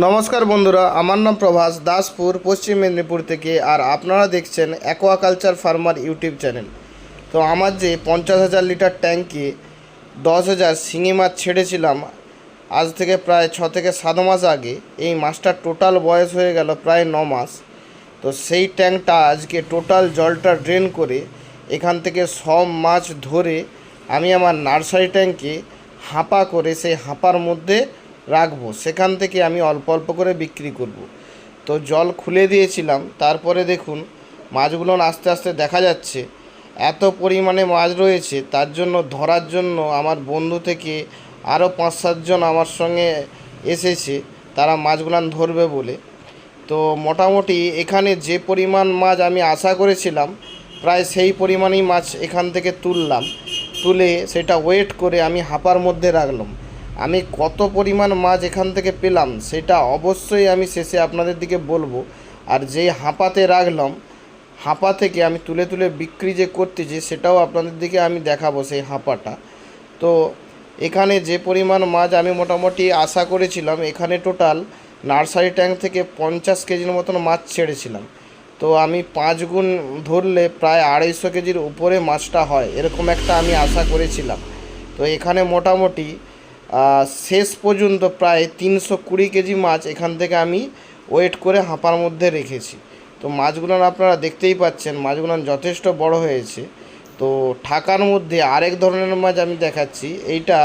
নমস্কার বন্ধুরা, আমার নাম প্রভাস দাসপুর, পশ্চিম মেদিনীপুর থেকে। আর আপনারা দেখছেন অ্যাকোয়াকালচার ফার্মার ইউটিউব চ্যানেল। তো আমার যে 50,000 লিটার ট্যাঙ্কে 10,000 শিঙি মাছ ছেড়েছিলাম আজ থেকে প্রায় 6 থেকে 7 মাস আগে, এই মাছটার টোটাল বয়স হয়ে গেল প্রায় 9 মাস। তো সেই ট্যাঙ্কটা আজকে টোটাল জলটা ড্রেন করে এখান থেকে সব মাছ ধরে আমি আমার নার্সারি ট্যাঙ্কে হাঁপা করে সেই হাঁপার মধ্যে রাখবো, সেখান থেকে আমি অল্প অল্প করে বিক্রি করব। তো জল খুলে দিয়েছিলাম, তারপরে দেখুন মাছগুলো আস্তে আস্তে দেখা যাচ্ছে এত পরিমাণে মাছ রয়েছে। তার জন্য ধরার জন্য আমার বন্ধু থেকে আরও 5-7 জন আমার সঙ্গে এসেছে, তারা মাছগুলো ধরবে বলে। তো মোটামুটি এখানে যে পরিমাণ মাছ আমি আশা করেছিলাম প্রায় সেই পরিমাণই মাছ এখান থেকে তুলে সেটা ওয়েট করে আমি হাঁপার মধ্যে রাখলাম। আমি কত পরিমাণ মাছ এখান থেকে পেলাম সেটা অবশ্যই আমি শেষে আপনাদের দিকে বলবো। আর যেই হাঁপাতে রাখলাম, হাঁপা থেকে আমি তুলে তুলে বিক্রি যে করতেছি সেটাও আপনাদের দিকে আমি দেখাবো সেই হাঁপাটা। তো এখানে যে পরিমাণ মাছ আমি মোটামুটি আশা করেছিলাম, এখানে টোটাল নার্সারি ট্যাঙ্ক থেকে 50 কেজির মতন মাছ ছেড়েছিলাম। তো আমি 5 গুণ ধরলে প্রায় 250 কেজির উপরে মাছটা হয়, এরকম একটা আমি আশা করেছিলাম। তো এখানে মোটামুটি শেষ পর্যন্ত প্রায় 320 কেজি মাছ এখান থেকে আমি ওয়েট করে হাঁপার মধ্যে রেখেছি। তো মাছগুলো আপনারা দেখতেই পাচ্ছেন, মাছগুলো যথেষ্ট বড় হয়েছে। তো ঠাকার মধ্যে আরেক ধরনের মাছ আমি দেখাচ্ছি, এইটা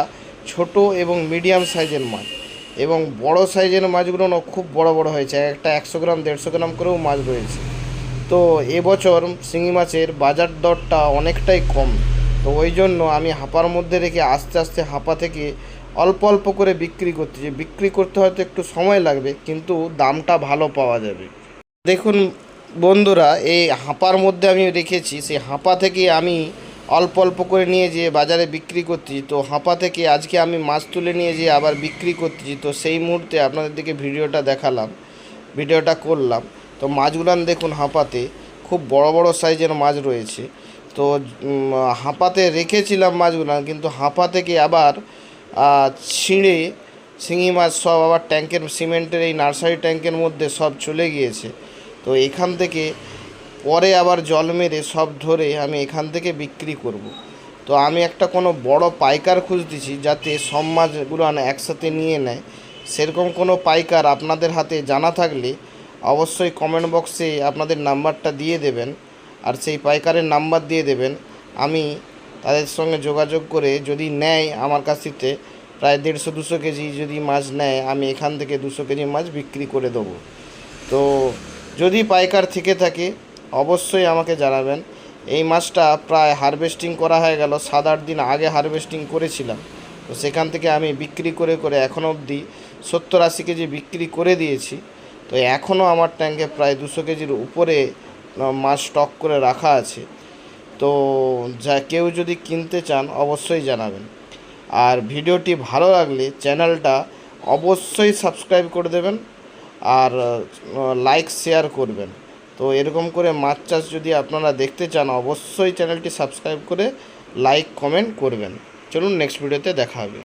ছোট এবং মিডিয়াম সাইজের মাছ, এবং বড় সাইজের মাছগুলো খুব বড় বড় হয়েছে, একটা 100 গ্রাম 150 গ্রাম করেও মাছ রয়েছে। তো এবছর শিঙি মাছের বাজার দরটা অনেকটাই কম, তো ওই জন্য আমি হাঁপার মধ্যে রেখে আস্তে আস্তে হাঁপা থেকে অল্প অল্প করে বিক্রি করতে হয়তো একটু সময় লাগবে, কিন্তু দামটা ভালো পাওয়া যাবে। দেখুন বন্ধুরা, এই হাঁপার মধ্যে আমি রেখেছি, সেই হাঁপা থেকে আমি অল্প অল্প করে নিয়ে যেয়ে বাজারে বিক্রি করতেছি। তো হাঁপা থেকে আজকে আমি মাছ তুলে নিয়ে যেয়ে আবার বিক্রি করতেছি। তো সেই মুহূর্তে আপনাদের দিকে ভিডিওটা করলাম। তো মাছগুলান দেখুন, হাঁপাতে খুব বড় বড় সাইজের মাছ রয়েছে। তো হাঁপাতে রেখেছিলাম মাছগুলান, কিন্তু হাঁপা থেকে আবার ছিঁড়ে শিঙি মাছ সব আবার ট্যাঙ্কের সিমেন্টের এই নার্সারি ট্যাঙ্কের মধ্যে সব চলে গিয়েছে। তো এখান থেকে পরে আবার জল মেরে সব ধরে আমি এখান থেকে বিক্রি করব। তো আমি একটা কোনো বড় পাইকার খুঁজতেছি, যাতে সব মাছগুলো একসাথে নিয়ে নেয়। সেরকম কোনো পাইকার আপনাদের হাতে জানা থাকলে অবশ্যই কমেন্ট বক্সে আপনাদের নাম্বারটা দিয়ে দেবেন, আর সেই পাইকারের নাম্বার দিয়ে দেবেন। আমি তাদের সঙ্গে যোগাযোগ করে যদি নেয় আমার কাছ থেকে প্রায় 150-200 কেজি যদি মাছ নেয়, আমি এখান থেকে 200 কেজি মাছ বিক্রি করে দেবো। তো যদি পাইকার থেকে থাকে অবশ্যই আমাকে জানাবেন। এই মাছটা প্রায় হারভেস্টিং করা হয়ে গেল, 7-8 দিন আগে হারভেস্টিং করেছিলাম। তো সেখান থেকে আমি বিক্রি করে এখনও অবধি 70-80 কেজি বিক্রি করে দিয়েছি। তো এখনও আমার ট্যাঙ্কে প্রায় 200 কেজির উপরে মাছ স্টক করে রাখা আছে। তো কেউ যদি কিনতে চান অবশ্যই জানাবেন। আর ভিডিওটি ভালো লাগলে চ্যানেলটা অবশ্যই সাবস্ক্রাইব করে দেবেন, আর লাইক শেয়ার করবেন। তো এরকম করে মাছ চাষ যদি আপনারা দেখতে চান অবশ্যই চ্যানেলটি সাবস্ক্রাইব করে লাইক কমেন্ট করবেন। চলুন নেক্সট ভিডিওতে দেখা হবে।